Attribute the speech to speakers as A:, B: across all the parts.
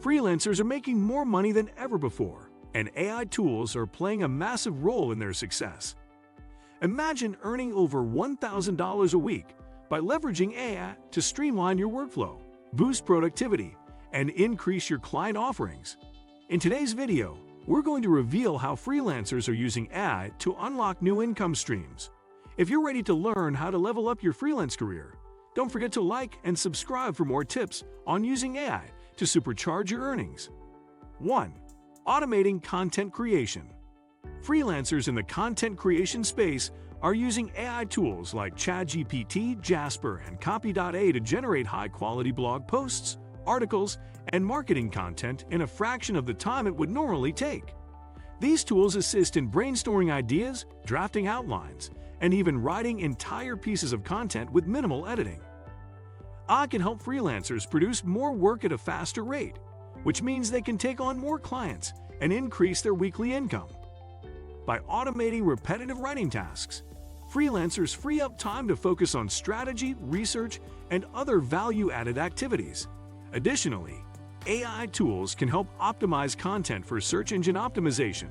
A: Freelancers are making more money than ever before, and AI tools are playing a massive role in their success. Imagine earning over $1,000 a week by leveraging AI to streamline your workflow, boost productivity, and increase your client offerings. In today's video, we're going to reveal how freelancers are using AI to unlock new income streams. If you're ready to learn how to level up your freelance career, don't forget to like and subscribe for more tips on using AI to supercharge your earnings. 1. Automating content creation. Freelancers in the content creation space are using AI tools like ChatGPT, Jasper, and Copy.ai to generate high-quality blog posts, articles, and marketing content in a fraction of the time it would normally take. These tools assist in brainstorming ideas, drafting outlines, and even writing entire pieces of content with minimal editing. AI can help freelancers produce more work at a faster rate, which means they can take on more clients and increase their weekly income. By automating repetitive writing tasks, freelancers free up time to focus on strategy, research, and other value-added activities. Additionally, AI tools can help optimize content for search engine optimization,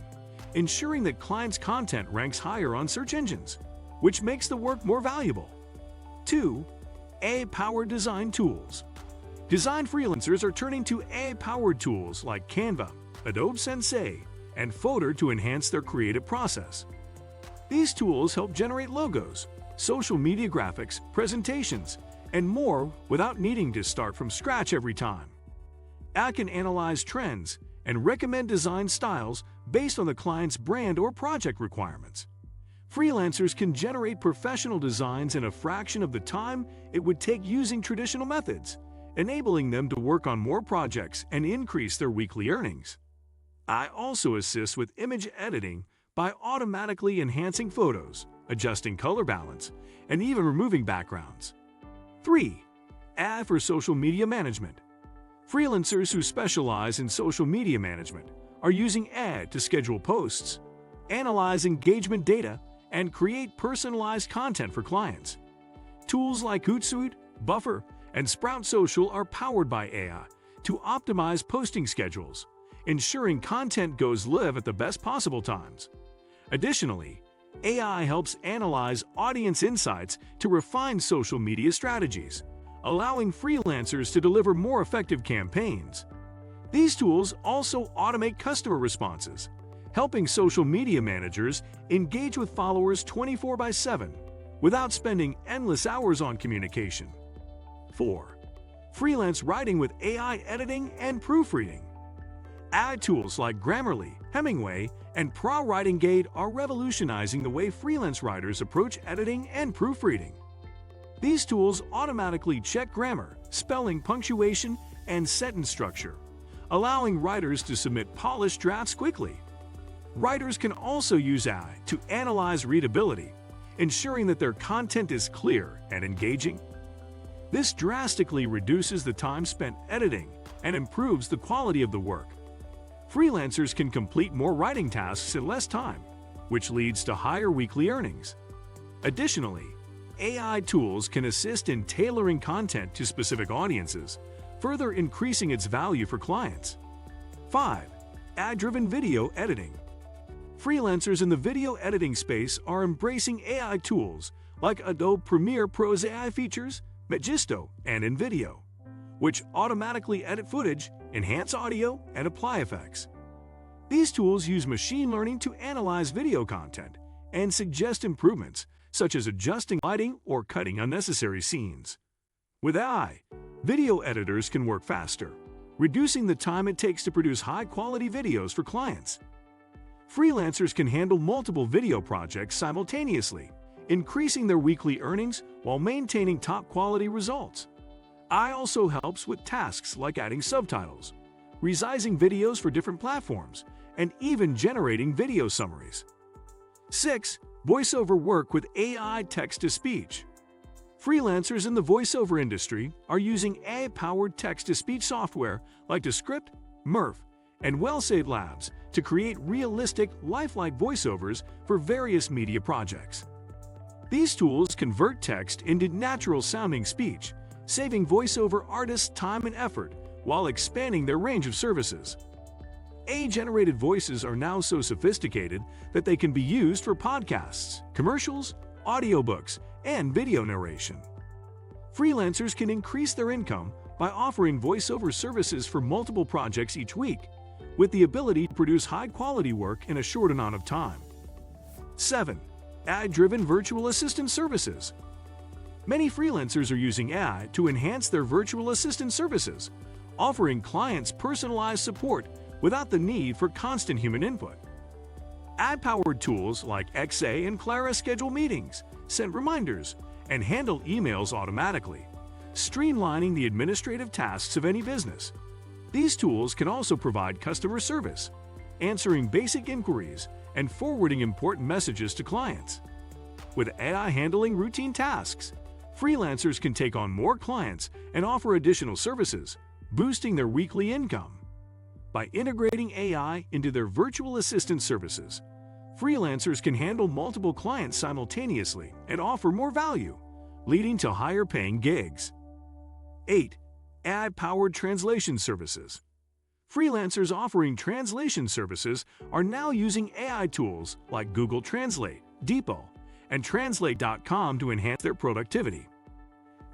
A: ensuring that clients' content ranks higher on search engines, which makes the work more valuable. 2. AI-powered design tools. Design freelancers are turning to AI-powered tools like Canva, Adobe Sensei, and Photo to enhance their creative process. These tools help generate logos, social media graphics, presentations, and more without needing to start from scratch every time. AI can analyze trends and recommend design styles based on the client's brand or project requirements. Freelancers can generate professional designs in a fraction of the time it would take using traditional methods, enabling them to work on more projects and increase their weekly earnings. AI also assists with image editing by automatically enhancing photos, adjusting color balance, and even removing backgrounds. 3. AI for social media management. Freelancers who specialize in social media management are using AI to schedule posts, analyze engagement data, and create personalized content for clients. Tools like Hootsuite, Buffer, and Sprout Social are powered by AI to optimize posting schedules, ensuring content goes live at the best possible times. Additionally, AI helps analyze audience insights to refine social media strategies, allowing freelancers to deliver more effective campaigns. These tools also automate customer responses, helping social media managers engage with followers 24/7 without spending endless hours on communication. 4. Freelance writing with AI editing and proofreading. AI tools like Grammarly, Hemingway, and ProWritingGate are revolutionizing the way freelance writers approach editing and proofreading. These tools automatically check grammar, spelling, punctuation, and sentence structure, allowing writers to submit polished drafts quickly. Writers can also use AI to analyze readability, ensuring that their content is clear and engaging. This drastically reduces the time spent editing and improves the quality of the work. Freelancers can complete more writing tasks in less time, which leads to higher weekly earnings. Additionally, AI tools can assist in tailoring content to specific audiences, further increasing its value for clients. 5. AI-driven video editing. Freelancers in the video editing space are embracing AI tools like Adobe Premiere Pro's AI features, Magisto, and InVideo, which automatically edit footage, enhance audio, and apply effects. These tools use machine learning to analyze video content and suggest improvements, such as adjusting lighting or cutting unnecessary scenes. With AI, video editors can work faster, reducing the time it takes to produce high-quality videos for clients. Freelancers can handle multiple video projects simultaneously, increasing their weekly earnings while maintaining top-quality results. AI also helps with tasks like adding subtitles, resizing videos for different platforms, and even generating video summaries. 6. Voiceover work with AI text-to-speech. Freelancers in the voiceover industry are using AI-powered text-to-speech software like Descript, Murph, and WellSave Labs to create realistic, lifelike voiceovers for various media projects. These tools convert text into natural-sounding speech, saving voiceover artists time and effort while expanding their range of services. AI-generated voices are now so sophisticated that they can be used for podcasts, commercials, audiobooks, and video narration. Freelancers can increase their income by offering voiceover services for multiple projects each week, with the ability to produce high-quality work in a short amount of time. 7. AI-driven virtual assistant services. Many freelancers are using AI to enhance their virtual assistant services, offering clients personalized support without the need for constant human input. AI-powered tools like XA and Clara schedule meetings, send reminders, and handle emails automatically, streamlining the administrative tasks of any business. These tools can also provide customer service, answering basic inquiries and forwarding important messages to clients. With AI handling routine tasks, freelancers can take on more clients and offer additional services, boosting their weekly income. By integrating AI into their virtual assistant services, freelancers can handle multiple clients simultaneously and offer more value, leading to higher-paying gigs. 8. AI-powered translation services. Freelancers offering translation services are now using AI tools like Google Translate, Depot, and Translate.com to enhance their productivity.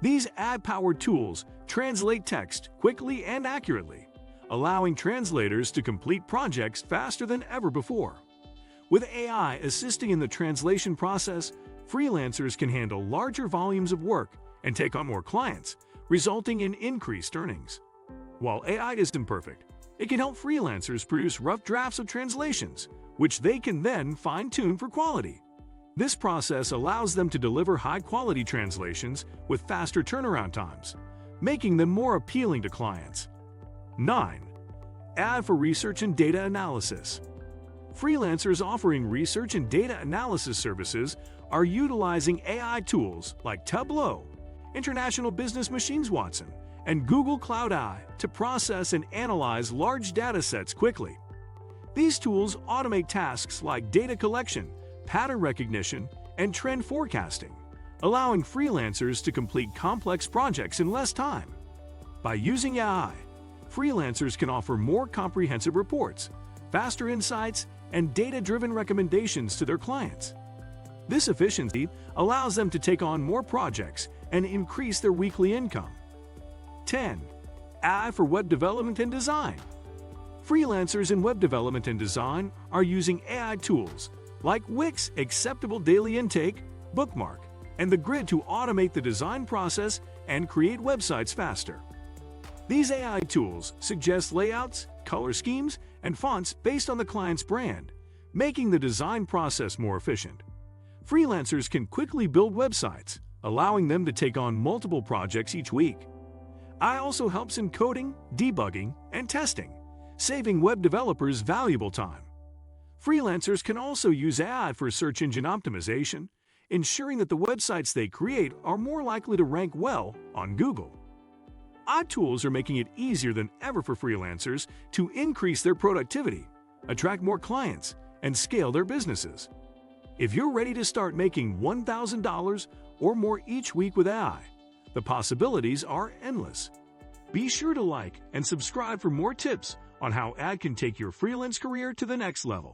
A: These AI-powered tools translate text quickly and accurately, allowing translators to complete projects faster than ever before. With AI assisting in the translation process, freelancers can handle larger volumes of work and take on more clients, resulting in increased earnings. While AI isn't perfect, it can help freelancers produce rough drafts of translations, which they can then fine-tune for quality. This process allows them to deliver high-quality translations with faster turnaround times, making them more appealing to clients. 9. AI for research and data analysis. Freelancers offering research and data analysis services are utilizing AI tools like Tableau, International Business Machines Watson, and Google Cloud AI to process and analyze large data sets quickly. These tools automate tasks like data collection, pattern recognition, and trend forecasting, allowing freelancers to complete complex projects in less time. By using AI, freelancers can offer more comprehensive reports, faster insights, and data-driven recommendations to their clients. This efficiency allows them to take on more projects and increase their weekly income. 10. AI for web development and design. Freelancers in web development and design are using AI tools like Wix Acceptable Daily Intake, Bookmark, and the Grid to automate the design process and create websites faster. These AI tools suggest layouts, color schemes, and fonts based on the client's brand, making the design process more efficient. Freelancers can quickly build websites, allowing them to take on multiple projects each week. AI also helps in coding, debugging, and testing, saving web developers valuable time. Freelancers can also use AI for search engine optimization, ensuring that the websites they create are more likely to rank well on Google. AI tools are making it easier than ever for freelancers to increase their productivity, attract more clients, and scale their businesses. If you're ready to start making $1,000 or more each week with AI, the possibilities are endless. Be sure to like and subscribe for more tips on how AI can take your freelance career to the next level.